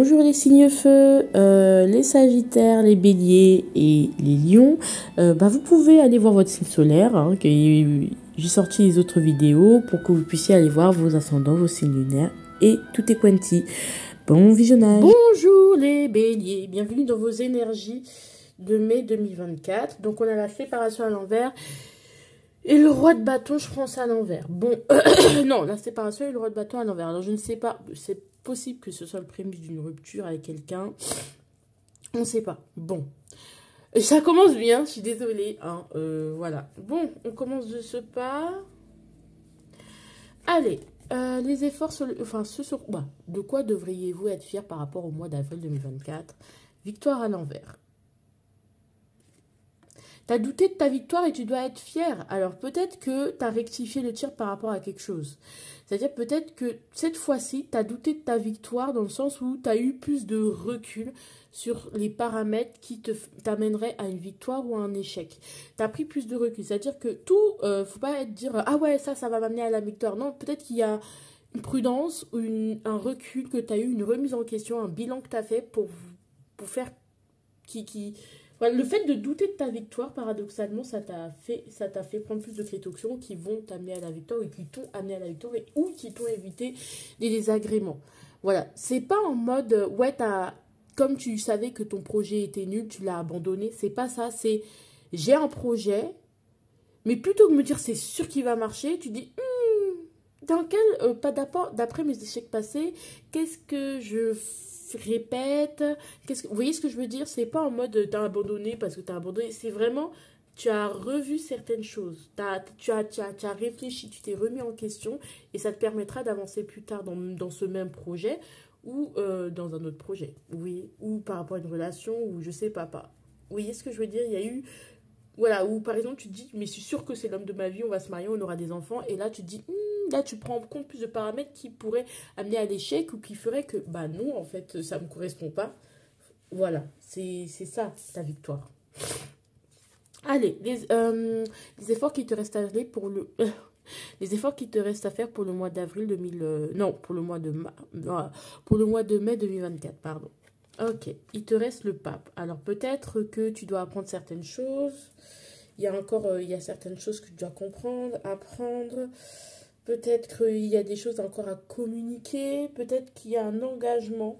Bonjour les signes feu, les sagittaires, les béliers et les lions. Vous pouvez aller voir votre signe solaire, hein, j'ai sorti les autres vidéos pour que vous puissiez aller voir vos ascendants, vos signes lunaires et tout est quanti. Bon visionnage. Bonjour les béliers, bienvenue dans vos énergies de mai 2024. Donc on a la séparation à l'envers et le roi de bâton, je prends ça à l'envers. Bon, non, la séparation et le roi de bâton à l'envers. Alors je ne sais pas, c'est possible que ce soit le prémisse d'une rupture avec quelqu'un. On ne sait pas. Bon, ça commence bien, je suis désolée. Hein, voilà. Bon, on commence de ce pas. Allez, les efforts sur le... Enfin, de quoi devriez-vous être fiers par rapport au mois d'avril 2024? Victoire à l'envers. Tu as douté de ta victoire et tu dois être fier. Alors peut-être que tu as rectifié le tir par rapport à quelque chose. C'est-à-dire peut-être que cette fois-ci, tu as douté de ta victoire dans le sens où tu as eu plus de recul sur les paramètres qui t'amèneraient à une victoire ou à un échec. Tu as pris plus de recul. C'est-à-dire que tout, faut pas dire « Ah ouais, ça va m'amener à la victoire ». Non, peut-être qu'il y a une prudence ou un recul que tu as eu, une remise en question, un bilan que tu as fait pour faire Voilà, le fait de douter de ta victoire, paradoxalement, ça t'a fait prendre plus de précautions qui vont t'amener à la victoire et qui t'ont amené à la victoire ou qui t'ont évité des désagréments. Voilà, c'est pas en mode, ouais, comme tu savais que ton projet était nul, tu l'as abandonné. C'est pas ça, c'est j'ai un projet, mais plutôt que de me dire c'est sûr qu'il va marcher, tu dis, dans quel, pas d'après mes échecs passés, qu'est-ce que je répète, vous voyez ce que je veux dire? C'est pas en mode t'as abandonné parce que t'as abandonné, c'est vraiment tu as revu certaines choses, tu as réfléchi, tu t'es remis en question et ça te permettra d'avancer plus tard dans ce même projet ou dans un autre projet, oui, ou par rapport à une relation ou je sais pas. Vous voyez ce que je veux dire? Il y a eu, voilà, ou par exemple tu te dis mais je suis sûre que c'est l'homme de ma vie, on va se marier, on aura des enfants et là tu te dis là, tu prends en compte plus de paramètres qui pourraient amener à l'échec ou qui feraient que, bah non, en fait, ça ne me correspond pas. Voilà, c'est ça, ta victoire. Allez, les efforts qui te restent à faire pour le... les efforts qui te restent à faire pour le mois d'avril 2000... non, pour le mois de mai 2024, pardon. Ok, il te reste le pape. Alors, peut-être que tu dois apprendre certaines choses. Il y a certaines choses que tu dois comprendre, apprendre... Peut-être qu'il y a des choses encore à communiquer. Peut-être qu'il y a un engagement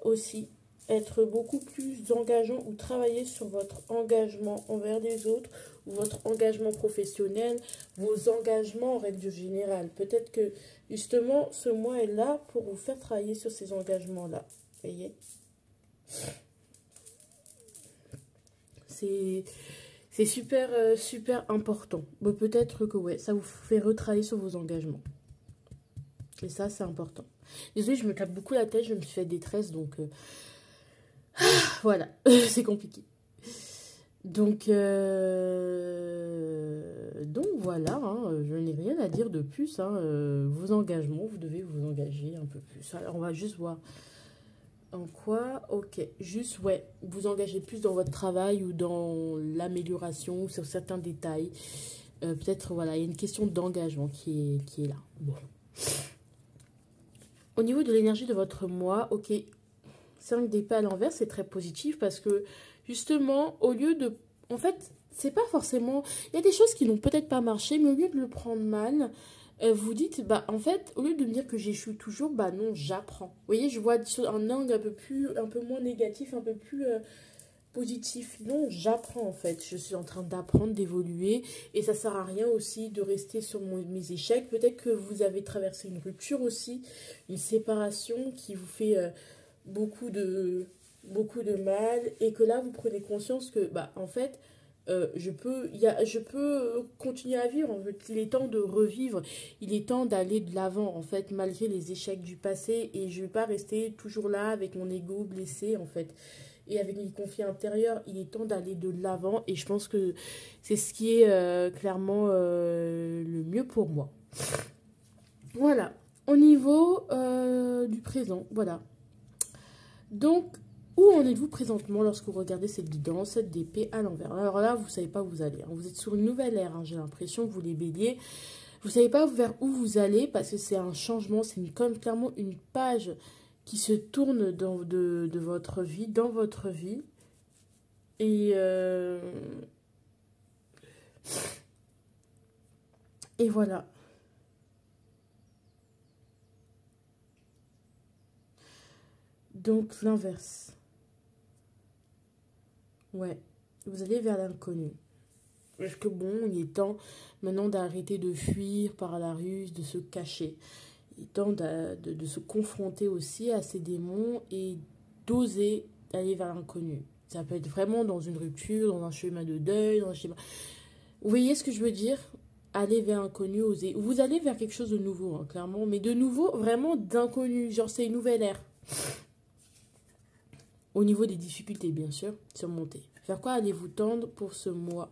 aussi. Être beaucoup plus engageant ou travailler sur votre engagement envers les autres ou votre engagement professionnel, vos engagements en règle générale. Peut-être que justement ce mois est là pour vous faire travailler sur ces engagements-là. Vous voyez? C'est super, super important. Peut-être que ouais, ça vous fait retravailler sur vos engagements. Et ça, c'est important. Désolée, je me tape beaucoup la tête, je me suis fait détresse, donc... voilà, c'est compliqué. Donc voilà, hein, je n'ai rien à dire de plus. Hein, vos engagements, vous devez vous engager un peu plus. Alors, on va juste voir... En quoi? Ok, juste, ouais, vous engagez plus dans votre travail ou dans l'amélioration, sur certains détails. Peut-être, voilà, il y a une question d'engagement qui est là. Bon. Au niveau de l'énergie de votre mois, ok, 5 d'épée à l'envers, c'est très positif parce que, justement, au lieu de... En fait, c'est pas forcément... Il y a des choses qui n'ont peut-être pas marché, mais au lieu de le prendre mal... vous dites, en fait, au lieu de me dire que j'échoue toujours, non, j'apprends. Vous voyez, je vois un angle un peu moins négatif, un peu plus positif. Non, j'apprends en fait. Je suis en train d'apprendre, d'évoluer. Et ça sert à rien aussi de rester sur mes échecs. Peut-être que vous avez traversé une rupture aussi, une séparation qui vous fait beaucoup de mal. Et que là, vous prenez conscience que, en fait... je peux continuer à vivre. En fait, il est temps de revivre. Il est temps d'aller de l'avant, en fait, malgré les échecs du passé. Et je ne vais pas rester toujours là avec mon ego blessé, en fait. Et avec mes conflits intérieurs, il est temps d'aller de l'avant. Et je pense que c'est ce qui est clairement le mieux pour moi. Voilà. Au niveau du présent, voilà. Donc, où en êtes-vous présentement lorsque vous regardez cette guidance, cette d'épée à l'envers? Alors là, vous ne savez pas où vous allez. Hein. Vous êtes sur une nouvelle ère, hein. J'ai l'impression, vous les béliers. Vous ne savez pas vers où vous allez parce que c'est un changement, c'est clairement une page qui se tourne de votre vie, dans votre vie. Et, et voilà. Donc l'inverse. Ouais. Vous allez vers l'inconnu. Parce que bon, il est temps maintenant d'arrêter de fuir par la ruse, de se cacher. Il est temps de se confronter aussi à ces démons et d'oser aller vers l'inconnu. Ça peut être vraiment dans une rupture, dans un chemin de deuil, dans un schéma. Vous voyez ce que je veux dire? Aller vers l'inconnu, oser. Vous allez vers quelque chose de nouveau, hein, clairement. Mais de nouveau, vraiment d'inconnu. Genre, c'est une nouvelle ère. Au niveau des difficultés, bien sûr, surmonter. Vers quoi allez-vous tendre pour ce mois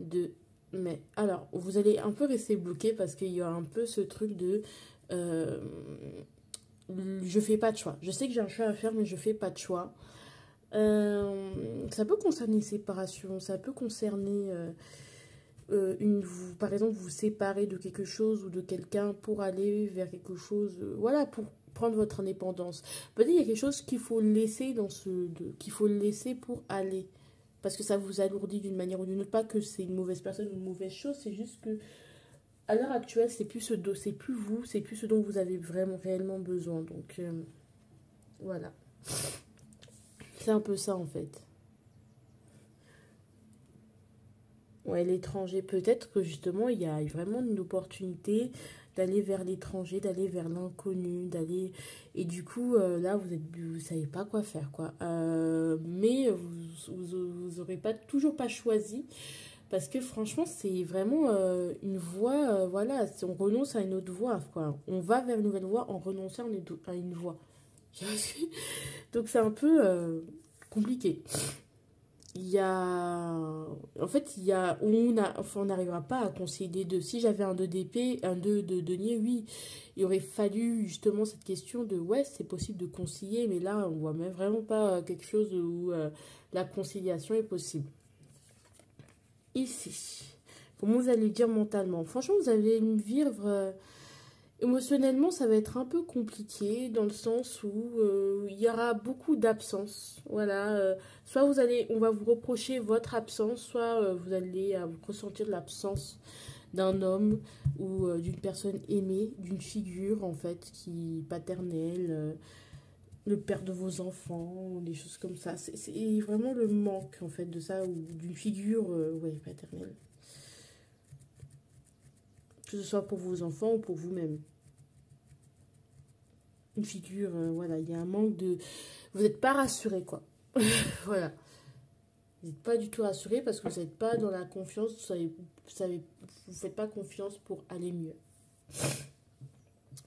de mai? Alors, vous allez un peu rester bloqué parce qu'il y a un peu ce truc de... je fais pas de choix. Je sais que j'ai un choix à faire, mais je fais pas de choix. Ça peut concerner une séparation, ça peut concerner... par exemple, vous séparer de quelque chose ou de quelqu'un pour aller vers quelque chose... voilà, pour prendre votre indépendance. Peut-être qu'il y a quelque chose qu'il faut laisser qu'il faut laisser pour aller. Parce que ça vous alourdit d'une manière ou d'une autre. Pas que c'est une mauvaise personne ou une mauvaise chose, c'est juste que à l'heure actuelle, c'est plus c'est plus vous, c'est plus ce dont vous avez vraiment réellement besoin. Donc voilà. C'est un peu ça en fait. Ouais, l'étranger, peut-être que justement, il y a vraiment une opportunité d'aller vers l'étranger, d'aller vers l'inconnu, d'aller... Et du coup, là, vous savez pas quoi faire, quoi. Mais vous aurez pas, toujours pas choisi, parce que franchement, c'est vraiment une voie, voilà, on renonce à une autre voie, quoi. On va vers une nouvelle voie en renonçant à une voie. Donc c'est un peu compliqué. Il y a... En fait, il y a... on n'arrivera pas à concilier les deux. Si j'avais un 2 d'épée, un 2 de denier, oui, il aurait fallu justement cette question de... Ouais, c'est possible de concilier, mais là, on voit même vraiment pas quelque chose où la conciliation est possible. Ici, comment vous allez dire mentalement? Franchement, vous allez vivre... émotionnellement, ça va être un peu compliqué dans le sens où il y aura beaucoup d'absence. Voilà, soit on va vous reprocher votre absence, soit vous allez vous ressentir l'absence d'un homme ou d'une personne aimée, d'une figure en fait qui paternelle, le père de vos enfants, ou des choses comme ça. C'est vraiment le manque en fait de ça ou d'une figure ouais, paternelle. Que ce soit pour vos enfants ou pour vous-même. Une figure, voilà, il y a un manque de... Vous n'êtes pas rassuré, quoi. Voilà. Vous n'êtes pas du tout rassuré parce que vous n'êtes pas dans la confiance, vous faites pas confiance pour aller mieux.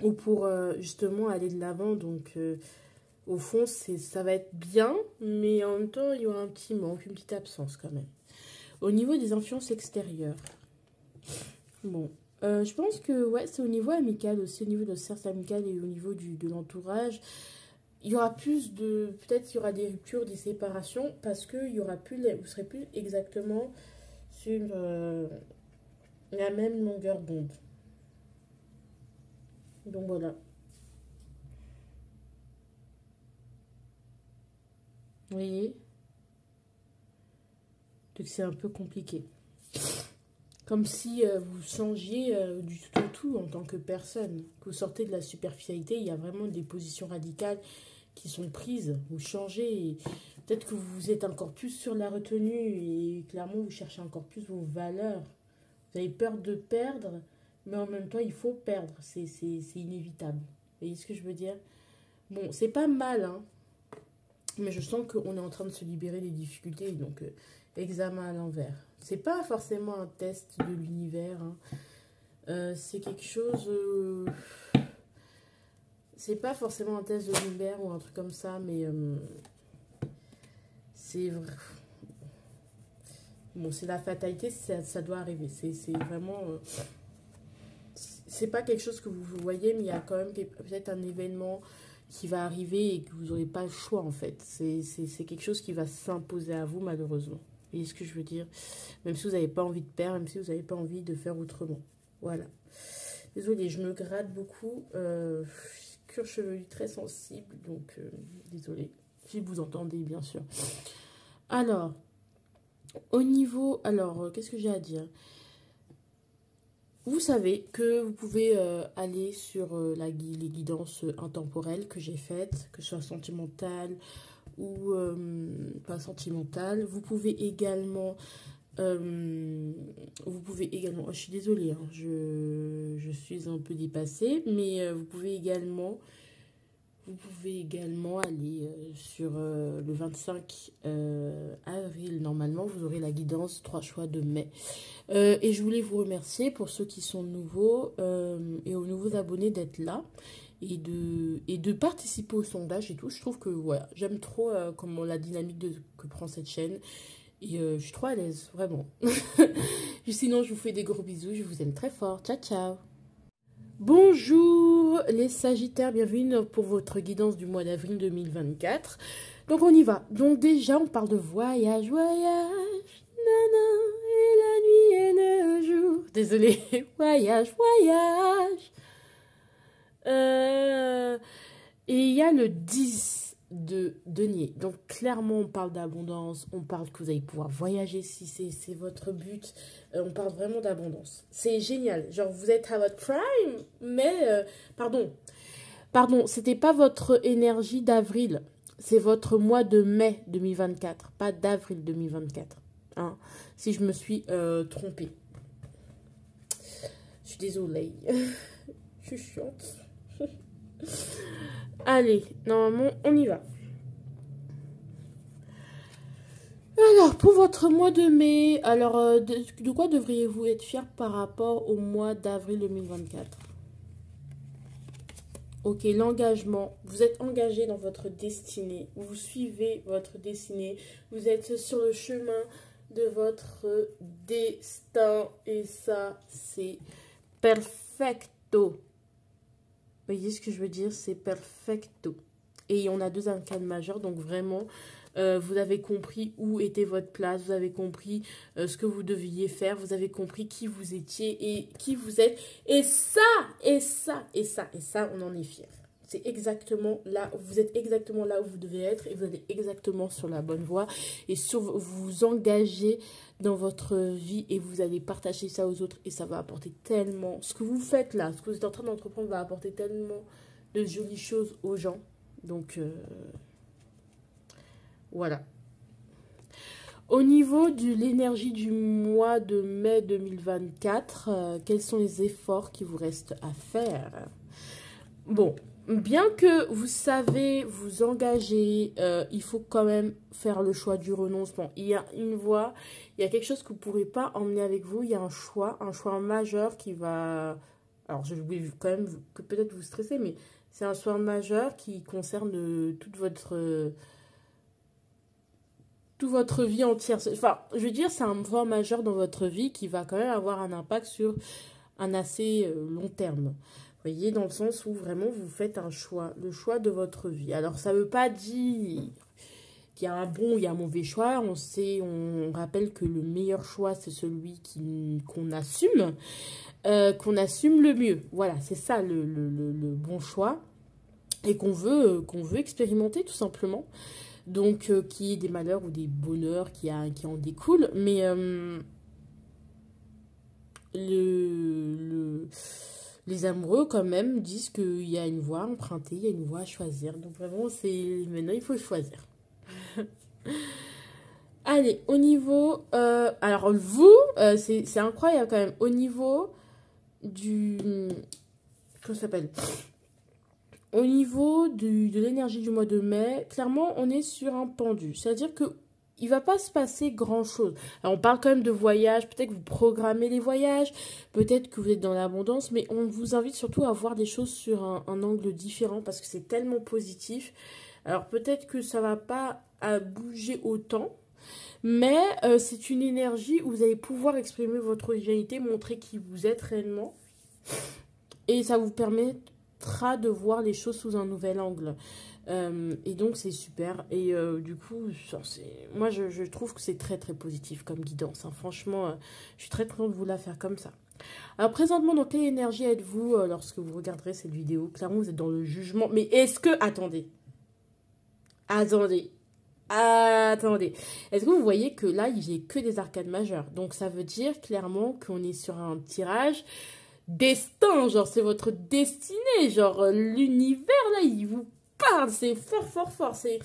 Ou pour justement aller de l'avant. Donc, au fond, ça va être bien, mais en même temps, il y aura un petit manque, une petite absence quand même. Au niveau des influences extérieures. Bon, je pense que ouais, c'est au niveau amical aussi, au niveau de cercle amical et au niveau de l'entourage. Il y aura plus de... Peut-être qu'il y aura des ruptures, des séparations, parce que il y aura plus, vous serez plus exactement sur la même longueur d'onde. Donc voilà. Vous voyez? Donc c'est un peu compliqué. Comme si vous changiez du tout au tout en tant que personne. Que vous sortez de la superficialité, il y a vraiment des positions radicales qui sont prises. Vous changez. Peut-être que vous êtes encore plus sur la retenue et clairement vous cherchez encore plus vos valeurs. Vous avez peur de perdre, mais en même temps il faut perdre. C'est inévitable. Vous voyez ce que je veux dire? Bon, c'est pas mal, hein. Mais je sens qu'on est en train de se libérer des difficultés. Donc, examen à l'envers. C'est pas forcément un test de l'univers. Hein. C'est quelque chose... c'est pas forcément un test de l'univers ou un truc comme ça, mais... c'est vrai. Bon, c'est la fatalité, ça doit arriver. C'est vraiment... c'est pas quelque chose que vous voyez, mais il y a quand même peut-être un événement qui va arriver et que vous n'aurez pas le choix, en fait. C'est quelque chose qui va s'imposer à vous, malheureusement. Vous voyez ce que je veux dire? Même si vous n'avez pas envie de perdre, même si vous n'avez pas envie de faire autrement. Voilà. Désolée, je me gratte beaucoup. cuir chevelu très sensible, donc désolée si vous entendez bien sûr. Alors, au niveau, qu'est-ce que j'ai à dire? Vous savez que vous pouvez aller sur les guidances intemporelles que j'ai faites, que ce soit sentimentale ou pas sentimentale. Vous pouvez également, je suis désolée, hein, je suis un peu dépassée, mais vous pouvez également aller sur le 25 avril. Normalement, vous aurez la guidance 3 choix de mai. Et je voulais vous remercier pour ceux qui sont nouveaux et aux nouveaux abonnés d'être là et de participer au sondage et tout. Je trouve que voilà, j'aime trop comment la dynamique que prend cette chaîne. Et je suis trop à l'aise, vraiment. Sinon, je vous fais des gros bisous. Je vous aime très fort. Ciao, ciao. Bonjour les Sagittaires, bienvenue pour votre guidance du mois d'avril 2024. Donc on y va. Donc déjà on parle de voyage, voyage, nana, et la nuit et le jour. Désolée, voyage, voyage. Et il y a le 10 de denier. Donc clairement on parle d'abondance, on parle que vous allez pouvoir voyager si c'est votre but, on parle vraiment d'abondance. C'est génial, genre vous êtes à votre prime, mais pardon, c'était pas votre énergie d'avril, c'est votre mois de mai 2024, pas d'avril 2024, hein, si je me suis trompée. Je suis désolée, je suis chiante. Allez, normalement, on y va. Alors, pour votre mois de mai, alors, de quoi devriez-vous être fier par rapport au mois d'avril 2024? Ok, l'engagement. Vous êtes engagé dans votre destinée. Vous suivez votre destinée. Vous êtes sur le chemin de votre destin. Et ça, c'est perfecto. Vous voyez ce que je veux dire? C'est perfecto. Et on a 2 arcanes majeures, donc vraiment, vous avez compris où était votre place, vous avez compris ce que vous deviez faire, vous avez compris qui vous étiez et qui vous êtes. Et ça, on en est fiers. C'est exactement là, vous êtes exactement là où vous devez être et vous êtes exactement sur la bonne voie. Et vous vous engagez dans votre vie et vous allez partager ça aux autres et ça va apporter tellement. Ce que vous faites là, ce que vous êtes en train d'entreprendre va apporter tellement de jolies choses aux gens. Donc, voilà. Au niveau de l'énergie du mois de mai 2024, quels sont les efforts qui vous restent à faire? Bon, bien que vous savez vous engager, il faut quand même faire le choix du renoncement. Il y a une voie, il y a quelque chose que vous ne pourrez pas emmener avec vous. Il y a un choix majeur qui va... Alors, je vais quand même que peut-être vous stresser, mais c'est un choix majeur qui concerne toute votre vie entière. Enfin, je veux dire, c'est un choix majeur dans votre vie qui va quand même avoir un impact sur un assez long terme. Vous voyez, dans le sens où vraiment vous faites un choix, le choix de votre vie. Alors, ça ne veut pas dire qu'il y a un bon ou il y a un mauvais choix. On rappelle que le meilleur choix, c'est celui qu'on assume le mieux. Voilà, c'est ça le bon choix et qu'on veut expérimenter tout simplement. Donc, qu'il y ait des malheurs ou des bonheurs qui en découlent. Mais les amoureux, quand même, disent qu'il y a une voie empruntée, il y a une voie à choisir. Donc, vraiment, maintenant, il faut choisir. Allez, au niveau... alors, vous, c'est incroyable, quand même. Au niveau du... Comment ça s'appelle ? Au niveau de l'énergie du mois de mai, clairement, on est sur un pendu. C'est-à-dire que il ne va pas se passer grand-chose. Alors, on parle quand même de voyage. Peut-être que vous programmez les voyages. Peut-être que vous êtes dans l'abondance. Mais on vous invite surtout à voir des choses sur un angle différent parce que c'est tellement positif. Alors, peut-être que ça ne va pas bouger autant. Mais c'est une énergie où vous allez pouvoir exprimer votre originalité, montrer qui vous êtes réellement. Et ça vous permettra de voir les choses sous un nouvel angle. Et donc, c'est super. Et du coup, moi, je trouve que c'est très, très positif comme guidance, hein. Franchement, je suis très contente de vous la faire comme ça. Alors, présentement, dans quelle énergie êtes-vous lorsque vous regarderez cette vidéo? Clairement, vous êtes dans le jugement. Mais est-ce que... Attendez. Attendez. Attendez. Est-ce que vous voyez que là, il n'y a que des arcades majeures? Donc, ça veut dire clairement qu'on est sur un tirage destin. Genre, c'est votre destinée. Genre, l'univers, là, il vous parle. C'est fort, fort, fort. C'est...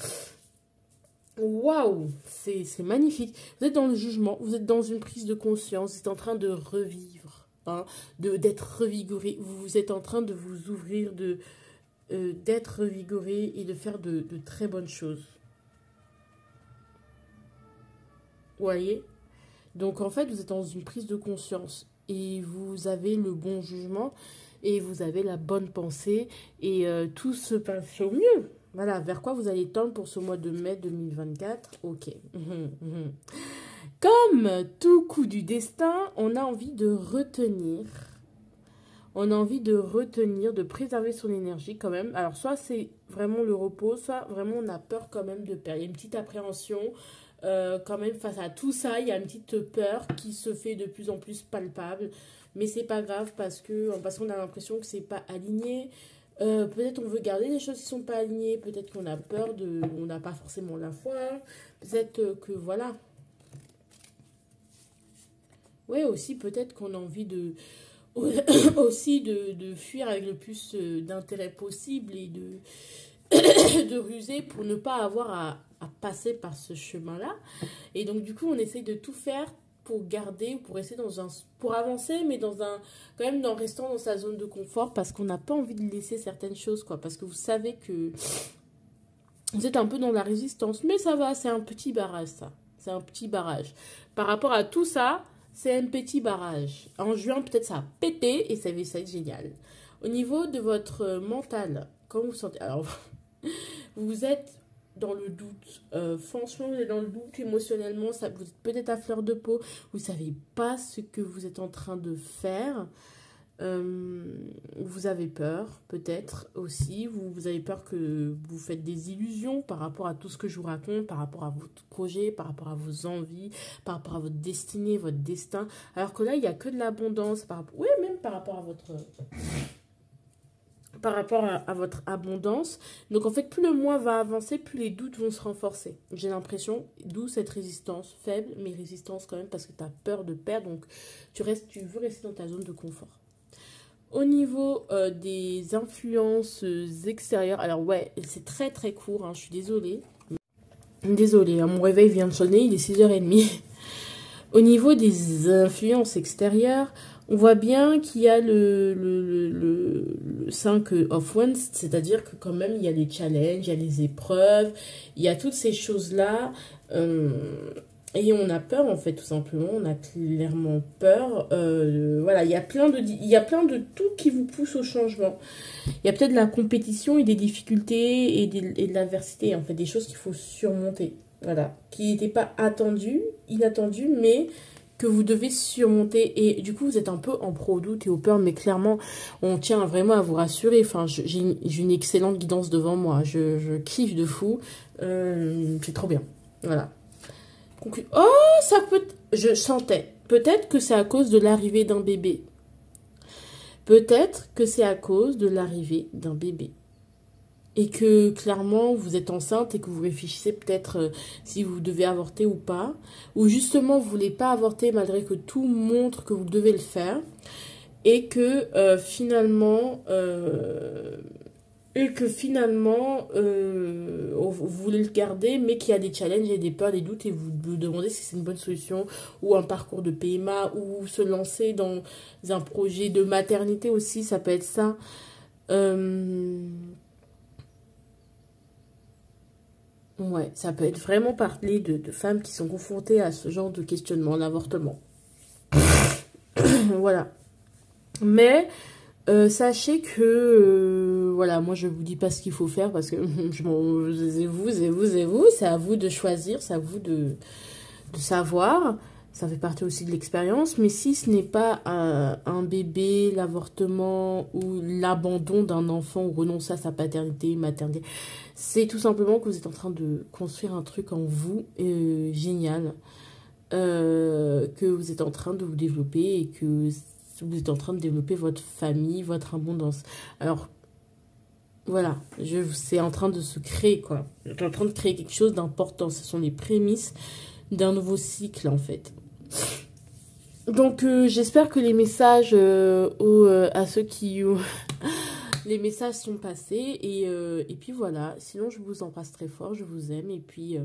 Waouh! C'est magnifique. Vous êtes dans le jugement. Vous êtes dans une prise de conscience. Vous êtes en train de revivre. Hein, d'être revigoré. Vous êtes en train de vous ouvrir, d'être revigoré et de faire de très bonnes choses. Vous voyez? Donc, en fait, vous êtes dans une prise de conscience et vous avez le bon jugement et vous avez la bonne pensée et tout se passe au mieux. Voilà, vers quoi vous allez tendre pour ce mois de mai 2024? Ok. Comme tout coup du destin, on a envie de retenir. On a envie de retenir, de préserver son énergie quand même. Alors, soit c'est vraiment le repos, soit vraiment on a peur quand même de perdre. Il y a une petite appréhension. Quand même face à tout ça, il y a une petite peur qui se fait de plus en plus palpable, mais c'est pas grave parce qu'on a l'impression que c'est pas aligné. Peut-être on veut garder des choses qui sont pas alignées, peut-être qu'on a peur on n'a pas forcément la foi, peut-être que voilà. Ouais, aussi peut-être qu'on a envie aussi de fuir avec le plus d'intérêt possible et de ruser pour ne pas avoir à passer par ce chemin-là. Et donc, du coup, on essaye de tout faire pour garder, pour rester pour avancer, mais quand même en restant dans sa zone de confort parce qu'on n'a pas envie de laisser certaines choses, quoi. Parce que vous savez que vous êtes un peu dans la résistance, mais ça va, c'est un petit barrage, ça. C'est un petit barrage. Par rapport à tout ça, c'est un petit barrage. En juin, peut-être ça a pété et ça va être génial. Au niveau de votre mental, comment vous sentez? Alors, vous êtes dans le doute. Franchement, vous êtes dans le doute émotionnellement. Vous êtes peut-être à fleur de peau. Vous ne savez pas ce que vous êtes en train de faire. Vous avez peur, peut-être aussi. Vous avez peur que vous faites des illusions par rapport à tout ce que je vous raconte, par rapport à votre projet, par rapport à vos envies, par rapport à votre destinée, votre destin. Alors que là, il n'y a que de l'abondance. Oui, même par rapport à votre abondance. Donc, en fait, plus le mois va avancer, plus les doutes vont se renforcer. J'ai l'impression, d'où cette résistance faible, mais résistance quand même parce que tu as peur de perdre. Donc, tu veux rester dans ta zone de confort. Au niveau des influences extérieures, alors ouais, c'est très très court, hein, je suis désolée. Désolée, hein, mon réveil vient de sonner, il est 6h30. Au niveau des influences extérieures, on voit bien qu'il y a le 5 of Wands, c'est-à-dire que quand même, il y a les challenges, il y a les épreuves, il y a toutes ces choses-là. Et on a peur, en fait, tout simplement. On a clairement peur. Voilà, il y a plein de tout qui vous pousse au changement. Il y a peut-être de la compétition et des difficultés et de l'adversité, en fait, des choses qu'il faut surmonter. Voilà, qui n'étaient pas inattendues, mais que vous devez surmonter. Et du coup, vous êtes un peu en pro-doute et au peur, mais clairement, on tient vraiment à vous rassurer. Enfin, j'ai une excellente guidance devant moi. Je kiffe de fou. C'est trop bien. Voilà. Oh, ça peut... Je sentais. Peut-être que c'est à cause de l'arrivée d'un bébé. Peut-être que c'est à cause de l'arrivée d'un bébé. Et que clairement vous êtes enceinte et que vous réfléchissez peut-être si vous devez avorter ou pas. Ou justement vous ne voulez pas avorter malgré que tout montre que vous devez le faire. Et que finalement... vous voulez le garder, mais qu'il y a des challenges et des peurs, des doutes, et vous vous demandez si c'est une bonne solution, ou un parcours de PMA, ou se lancer dans un projet de maternité aussi, ça peut être ça. Ouais, ça peut être vraiment parler de femmes qui sont confrontées à ce genre de questionnement, l'avortement. Voilà. Mais... sachez que, voilà, moi je vous dis pas ce qu'il faut faire parce que c'est vous, c'est à vous de choisir, c'est à vous de savoir. Ça fait partie aussi de l'expérience. Mais si ce n'est pas un bébé, l'avortement ou l'abandon d'un enfant ou renoncer à sa paternité, maternité, c'est tout simplement que vous êtes en train de construire un truc en vous génial. Que vous êtes en train de vous développer et que vous êtes en train de développer votre famille, votre abondance. Alors, voilà, c'est en train de se créer, quoi. Vous êtes en train de créer quelque chose d'important. Ce sont les prémices d'un nouveau cycle, en fait. Donc, j'espère que les messages à ceux qui... les messages sont passés. Et puis, voilà. Sinon, je vous embrasse très fort. Je vous aime. Et puis...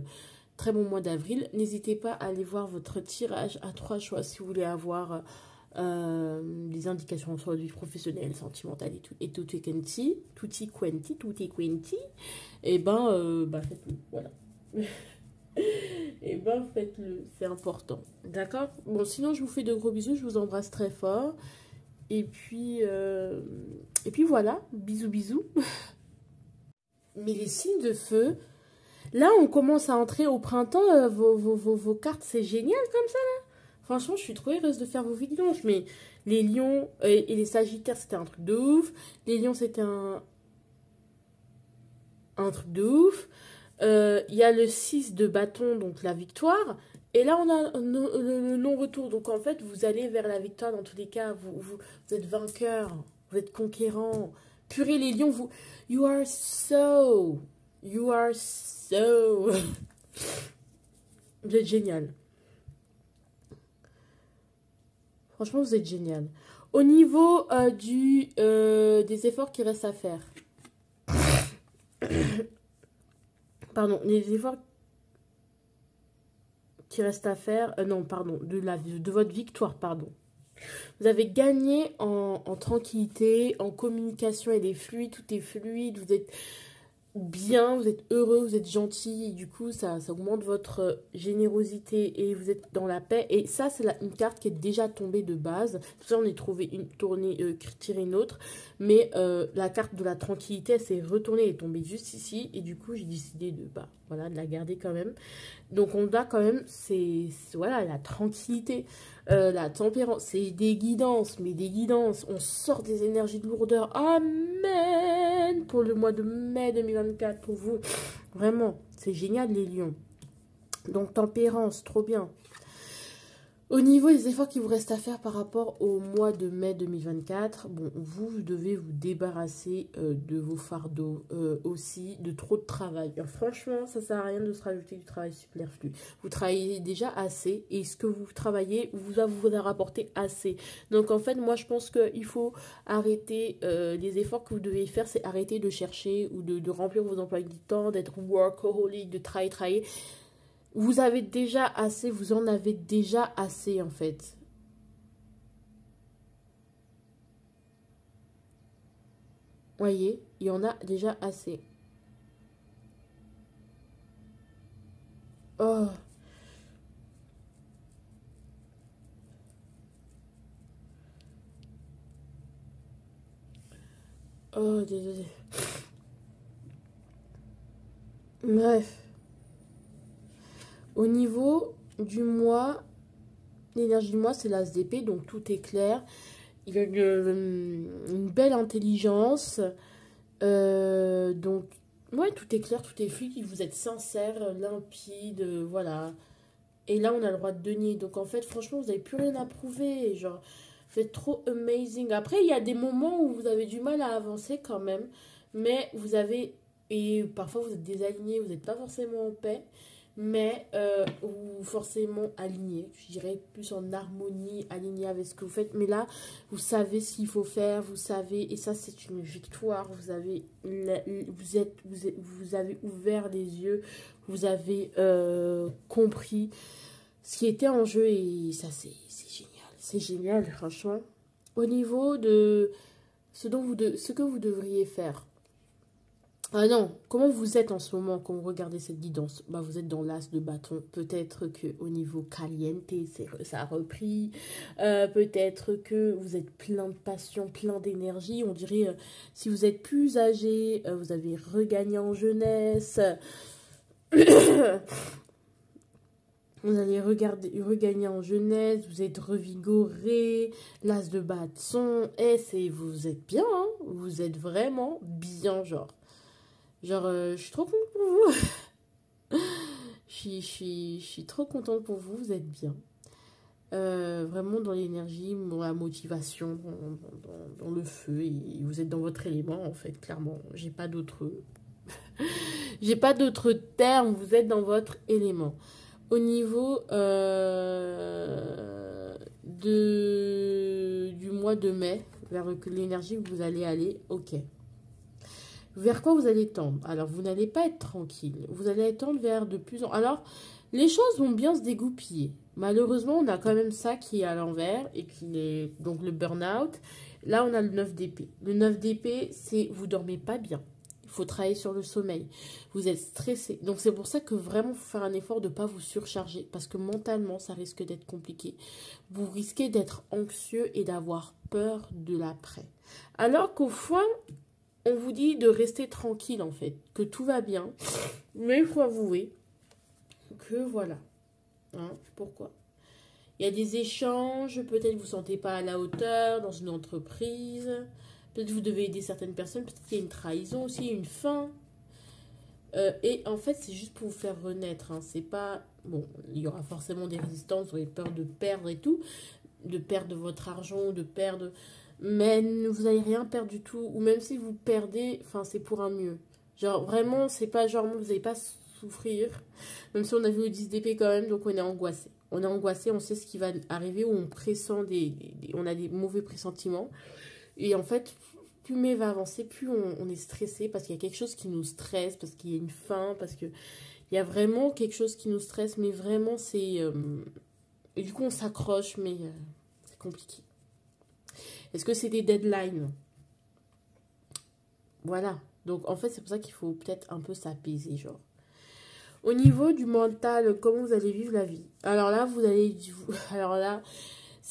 très bon mois d'avril. N'hésitez pas à aller voir votre tirage à 3 choix si vous voulez avoir des indications sur la vie professionnelle, sentimentale et tutti quanti. Et faites-le. Voilà. Et faites-le. C'est important. D'accord? Bon, sinon, je vous fais de gros bisous. Je vous embrasse très fort. Et puis voilà. Bisous, bisous. Mais les signes de feu... Là, on commence à entrer au printemps, vos cartes, c'est génial comme ça, là. Franchement, je suis trop heureuse de faire vos vidanges. Mais les lions et les sagittaires, c'était un truc de ouf. Les lions, c'était un truc de ouf. Il y a le 6 de bâton, donc la victoire. Et là, on a le non-retour. Donc, en fait, vous allez vers la victoire dans tous les cas. Vous êtes vainqueur. Vous êtes conquérant. Purée, les lions, vous... You are so... Vous êtes génial. Franchement, vous êtes génial. Au niveau des efforts qui restent à faire. Pardon, les efforts qui restent à faire. Non, pardon, de votre victoire, pardon. Vous avez gagné en tranquillité, en communication, elle est fluide, tout est fluide, vous êtes bien, vous êtes heureux, vous êtes gentil, et du coup ça augmente votre générosité et vous êtes dans la paix. Et ça, c'est une carte qui est déjà tombée de base. Tout ça, on est trouvé tiré une autre, mais la carte de la tranquillité, elle s'est retournée, elle est tombée juste ici, et du coup j'ai décidé de la garder quand même. Donc on a quand même voilà, la tranquillité, la tempérance, c'est des guidances, mais des guidances. On sort des énergies de lourdeur. Amen. Pour le mois de mai 2024, pour vous. Vraiment, c'est génial les lions. Donc tempérance, trop bien. Au niveau des efforts qui vous restent à faire par rapport au mois de mai 2024, bon, vous devez vous débarrasser de vos fardeaux, aussi de trop de travail. Alors, franchement, ça sert à rien de se rajouter du travail superflu. Vous travaillez déjà assez et ce que vous travaillez vous a rapporté assez. Donc, en fait, moi, je pense qu'il faut arrêter les efforts que vous devez faire, c'est arrêter de chercher ou de remplir vos emplois du temps, d'être workaholic, de travailler. Vous avez déjà assez, vous en avez déjà assez en fait. Voyez, il y en a déjà assez. Oh. Oh, désolé. Bref. Au niveau du mois, l'énergie du mois, c'est l'as d'épée, donc tout est clair. Il y a une belle intelligence. Donc, ouais, tout est clair, tout est fluide. Vous êtes sincère, limpide, voilà. Et là, on a le roi de denier. Donc, en fait, franchement, vous n'avez plus rien à prouver. Genre, vous êtes trop amazing. Après, il y a des moments où vous avez du mal à avancer quand même. Mais vous avez... Et parfois, vous êtes désaligné, vous n'êtes pas forcément en paix. Mais ou forcément aligné, je dirais plus en harmonie, aligné avec ce que vous faites. Mais là, vous savez ce qu'il faut faire, vous savez, et ça c'est une victoire. Vous avez ouvert les yeux, vous avez compris ce qui était en jeu et ça c'est génial, franchement. Au niveau de ce que vous devriez faire. Ah non, comment vous êtes en ce moment quand vous regardez cette guidance? Bah, vous êtes dans l'as de bâton. Peut-être qu'au niveau caliente, ça a repris. Peut-être que vous êtes plein de passion, plein d'énergie. On dirait, si vous êtes plus âgé, vous avez regagné en jeunesse. Vous allez regagner en jeunesse, vous êtes revigoré, l'as de bâton, et vous êtes bien, hein, vous êtes vraiment bien, genre. Je suis trop contente pour vous. Je suis trop contente pour vous, vous êtes bien. Vraiment dans l'énergie, dans la motivation, dans le feu, et vous êtes dans votre élément, en fait, clairement. J'ai pas d'autres termes, vous êtes dans votre élément. Au niveau du mois de mai, vers l'énergie que vous allez aller, ok. Vers quoi vous allez tendre? Alors, vous n'allez pas être tranquille. Vous allez tendre vers de plus en... Alors, les choses vont bien se dégoupiller. Malheureusement, on a quand même ça qui est à l'envers et qui est donc le burn-out. Là, on a le 9 d'épée. Le 9 d'épée, c'est vous dormez pas bien. Il faut travailler sur le sommeil. Vous êtes stressé. Donc, c'est pour ça que vraiment, il faut faire un effort de ne pas vous surcharger. Parce que mentalement, ça risque d'être compliqué. Vous risquez d'être anxieux et d'avoir peur de l'après. Alors qu'au fond, on vous dit de rester tranquille, en fait. Que tout va bien. Mais il faut avouer que voilà. Hein, pourquoi? Il y a des échanges. Peut-être vous ne vous sentez pas à la hauteur dans une entreprise. Peut-être vous devez aider certaines personnes. Peut-être qu'il y a une trahison aussi, une fin. Et en fait, c'est juste pour vous faire renaître. Hein. C'est pas... Bon, il y aura forcément des résistances. Vous avez peur de perdre et tout. De perdre votre argent, de perdre... Mais vous n'allez rien perdre du tout. Ou même si vous perdez, enfin, c'est pour un mieux. Genre, vraiment, c'est pas genre, vous n'allez pas souffrir. Même si on a vu le 10 d'épée quand même, donc on est angoissé. On est angoissé, on sait ce qui va arriver, ou on pressent on a des mauvais pressentiments. Et en fait, plus mai va avancer, plus on est stressé parce qu'il y a quelque chose qui nous stresse, parce qu'il y a une faim, parce qu'il y a vraiment quelque chose qui nous stresse, mais vraiment c'est... Et du coup on s'accroche, mais c'est compliqué. Est-ce que c'est des deadlines? Voilà. Donc en fait c'est pour ça qu'il faut peut-être un peu s'apaiser, genre. Au niveau du mental, comment vous allez vivre la vie? Alors là, Alors là,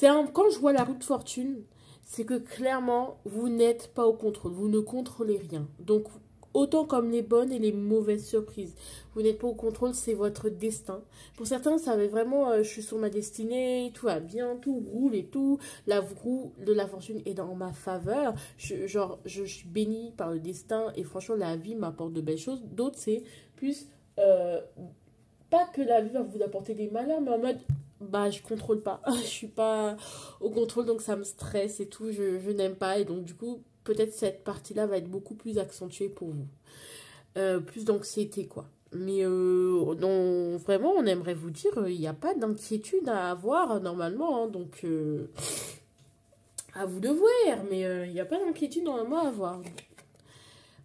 quand je vois la roue de fortune, c'est que clairement, vous n'êtes pas au contrôle. Vous ne contrôlez rien. Donc, autant comme les bonnes et les mauvaises surprises. Vous n'êtes pas au contrôle, c'est votre destin. Pour certains, ça va être vraiment, je suis sur ma destinée, tout va bien, tout roule et tout. La roue de la fortune est dans ma faveur. Je suis bénie par le destin et franchement, la vie m'apporte de belles choses. D'autres, c'est plus... pas que la vie va vous apporter des malheurs, mais en mode, bah, je contrôle pas. Je suis pas au contrôle, donc ça me stresse et tout. Je n'aime pas. Et donc, du coup, peut-être cette partie-là va être beaucoup plus accentuée pour vous. Plus d'anxiété, quoi. Mais non, vraiment, on aimerait vous dire, il n'y a pas d'inquiétude à avoir normalement. Hein, donc, à vous de voir. Mais il n'y a pas d'inquiétude normalement à avoir.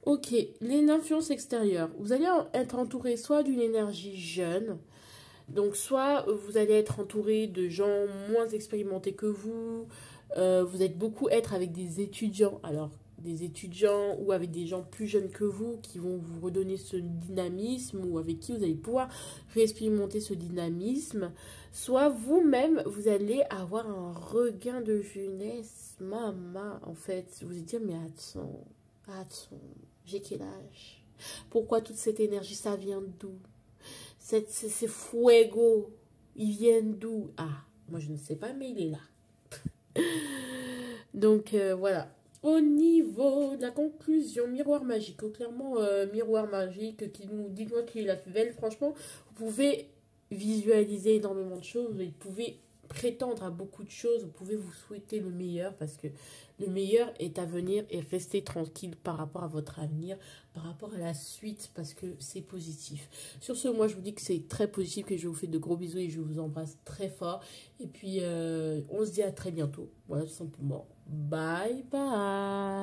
Ok, l'influence extérieure. Vous allez être entouré soit d'une énergie jeune, donc soit vous allez être entouré de gens moins expérimentés que vous, vous êtes beaucoup être avec des étudiants, alors des étudiants ou avec des gens plus jeunes que vous qui vont vous redonner ce dynamisme ou avec qui vous allez pouvoir réexpérimenter ce dynamisme, soit vous-même vous allez avoir un regain de jeunesse, maman, en fait, vous allez dire mais attends. J'ai quel âge? Pourquoi toute cette énergie, ça vient d'où? Ces fuego, ils viennent d'où? Ah, moi je ne sais pas, mais il est là. Donc voilà. Au niveau de la conclusion, miroir magique. Clairement, miroir magique qui nous dit moi qui est la plus belle. Franchement, vous pouvez visualiser énormément de choses. Vous pouvez prétendre à beaucoup de choses. Vous pouvez vous souhaiter le meilleur parce que le meilleur est à venir et restez tranquille par rapport à votre avenir, par rapport à la suite parce que c'est positif. Sur ce, moi je vous dis que c'est très positif, que je vous fais de gros bisous et je vous embrasse très fort. Et puis on se dit à très bientôt. Voilà tout simplement. Bye bye.